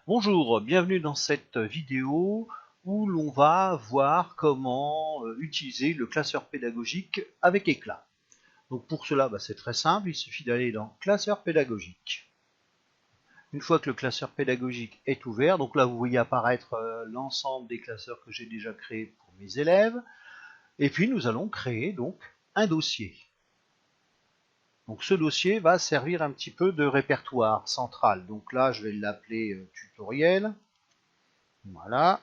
Bonjour, bienvenue dans cette vidéo où l'on va voir comment utiliser le classeur pédagogique avec éclat. Donc pour cela, c'est très simple, il suffit d'aller dans classeur pédagogique. Une fois que le classeur pédagogique est ouvert, donc là vous voyez apparaître l'ensemble des classeurs que j'ai déjà créés pour mes élèves, et puis nous allons créer donc un dossier. Donc ce dossier va servir un petit peu de répertoire central. Donc là je vais l'appeler tutoriel. Voilà.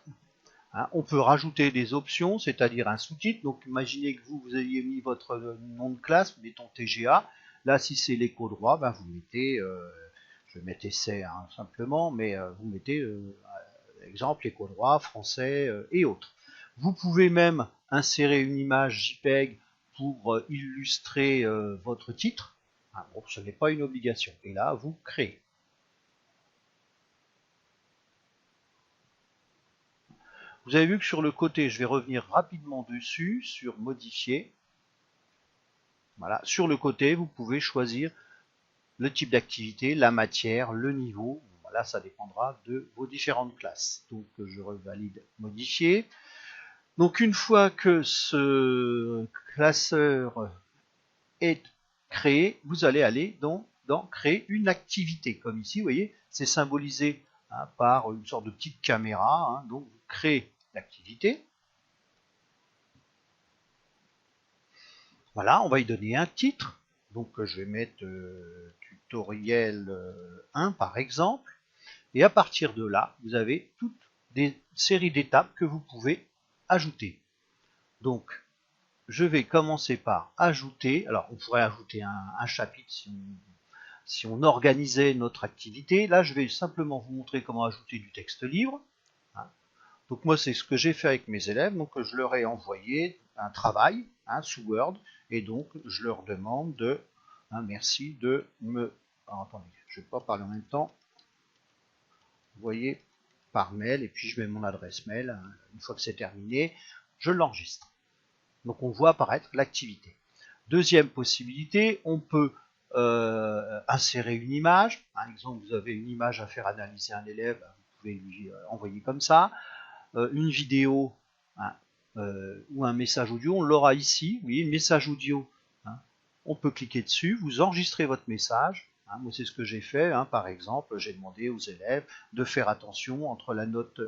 On peut rajouter des options, c'est-à-dire un sous-titre. Donc imaginez que vous ayez mis votre nom de classe, mettons TGA. Là, si c'est l'éco droit, vous mettez, je vais mettre essai simplement, mais vous mettez exemple éco droit, français et autres. Vous pouvez même insérer une image JPEG pour illustrer votre titre. Bon, ce n'est pas une obligation. Et là, vous créez. Vous avez vu que sur le côté, je vais revenir rapidement dessus, sur modifier. Voilà. Sur le côté, vous pouvez choisir le type d'activité, la matière, le niveau. Voilà, ça dépendra de vos différentes classes. Donc je revalide modifier. Donc une fois que ce classeur est créé, vous allez aller dans créer une activité. Comme ici, vous voyez, c'est symbolisé par une sorte de petite caméra. Donc vous créez l'activité. Voilà, on va y donner un titre. Donc je vais mettre tutoriel 1 par exemple. Et à partir de là, vous avez toutes des séries d'étapes que vous pouvez ajouter. Donc je vais commencer par ajouter. Alors on pourrait ajouter un chapitre si on organisait notre activité. Là je vais simplement vous montrer comment ajouter du texte libre. Donc moi c'est ce que j'ai fait avec mes élèves, donc je leur ai envoyé un travail sous Word, et donc je leur demande de, merci de me, alors, attendez, je ne vais pas parler en même temps, vous voyez, par mail, et puis je mets mon adresse mail, une fois que c'est terminé, je l'enregistre. Donc on voit apparaître l'activité. Deuxième possibilité, on peut insérer une image, par exemple vous avez une image à faire analyser un élève, vous pouvez lui envoyer comme ça. Une vidéo ou un message audio, on l'aura ici, vous voyez, message audio, on peut cliquer dessus, vous enregistrez votre message. Moi c'est ce que j'ai fait, par exemple, j'ai demandé aux élèves de faire attention entre la note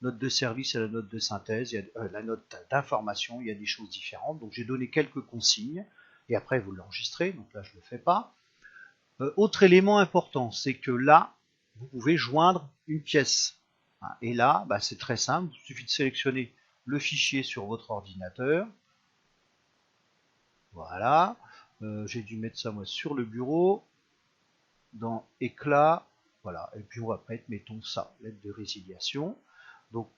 de service et la note de synthèse, la note d'information, il y a des choses différentes, donc j'ai donné quelques consignes, et après vous l'enregistrez, donc là je ne le fais pas. Autre élément important, c'est que là, vous pouvez joindre une pièce. Et là, c'est très simple, il suffit de sélectionner le fichier sur votre ordinateur. Voilà, j'ai dû mettre ça moi sur le bureau, dans éclat, voilà, et puis on va mettre, mettons ça, lettre de résiliation. Donc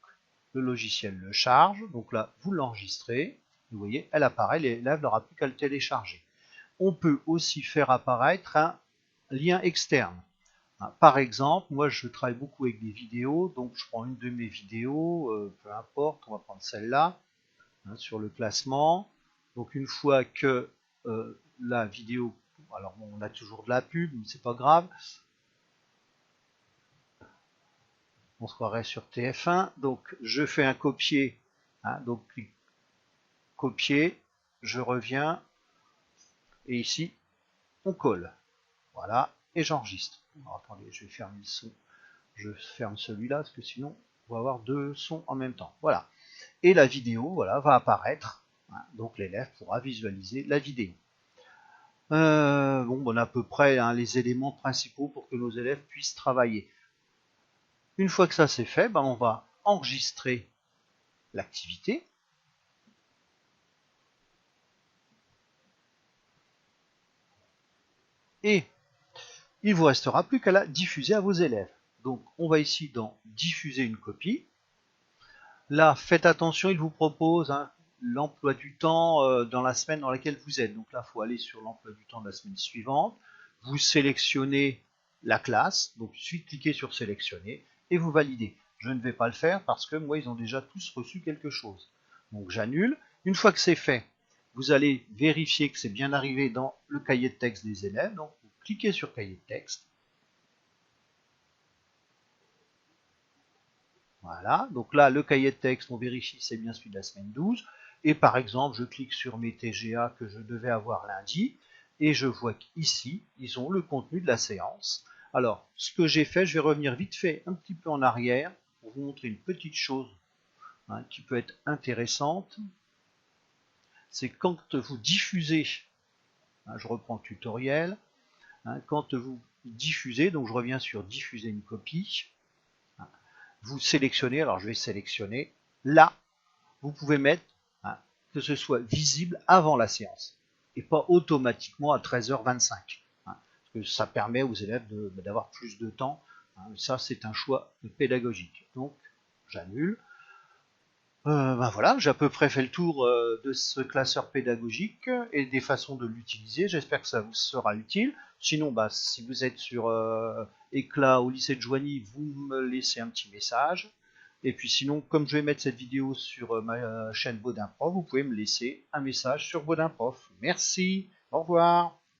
le logiciel le charge, donc là vous l'enregistrez, vous voyez, elle apparaît, l'élève n'aura plus qu'à le télécharger. On peut aussi faire apparaître un lien externe. Par exemple, moi je travaille beaucoup avec des vidéos, donc je prends une de mes vidéos, peu importe, on va prendre celle-là, sur le classement. Donc une fois que la vidéo, alors bon, on a toujours de la pub, mais c'est pas grave, on se croirait sur TF1, donc je fais un copier, donc copier, je reviens, et ici on colle, voilà, et j'enregistre. Attendez, je vais fermer le son. Je ferme celui-là parce que sinon on va avoir deux sons en même temps. Voilà. Et la vidéo, voilà, va apparaître. Donc l'élève pourra visualiser la vidéo. On a à peu près les éléments principaux pour que nos élèves puissent travailler. Une fois que ça c'est fait, on va enregistrer l'activité. Et il vous restera plus qu'à la diffuser à vos élèves. Donc on va ici dans diffuser une copie. Là, faites attention, il vous propose l'emploi du temps dans la semaine dans laquelle vous êtes. Donc là, il faut aller sur l'emploi du temps de la semaine suivante. Vous sélectionnez la classe, donc il suffit de cliquer sur sélectionner et vous validez. Je ne vais pas le faire parce que moi, ils ont déjà tous reçu quelque chose. Donc j'annule. Une fois que c'est fait, vous allez vérifier que c'est bien arrivé dans le cahier de texte des élèves. Donc vous cliquez sur cahier de texte. Voilà, donc là, le cahier de texte, on vérifie c'est bien celui de la semaine 12. Et par exemple, je clique sur mes TGA que je devais avoir lundi, et je vois qu'ici, ils ont le contenu de la séance. Alors, ce que j'ai fait, je vais revenir vite fait un petit peu en arrière pour vous montrer une petite chose qui peut être intéressante. C'est quand vous diffusez, je reprends le tutoriel, quand vous diffusez, donc je reviens sur diffuser une copie, vous sélectionnez, alors je vais sélectionner, là, vous pouvez mettre que ce soit visible avant la séance et pas automatiquement à 13h25. Parce que ça permet aux élèves d'avoir plus de temps. Ça, c'est un choix pédagogique. Donc, j'annule. Ben voilà, j'ai à peu près fait le tour de ce classeur pédagogique et des façons de l'utiliser. J'espère que ça vous sera utile. Sinon, bah, si vous êtes sur Éclat au lycée de Joigny, vous me laissez un petit message. Et puis sinon, comme je vais mettre cette vidéo sur ma chaîne Baudin Prof, vous pouvez me laisser un message sur Baudin Prof. Merci, au revoir.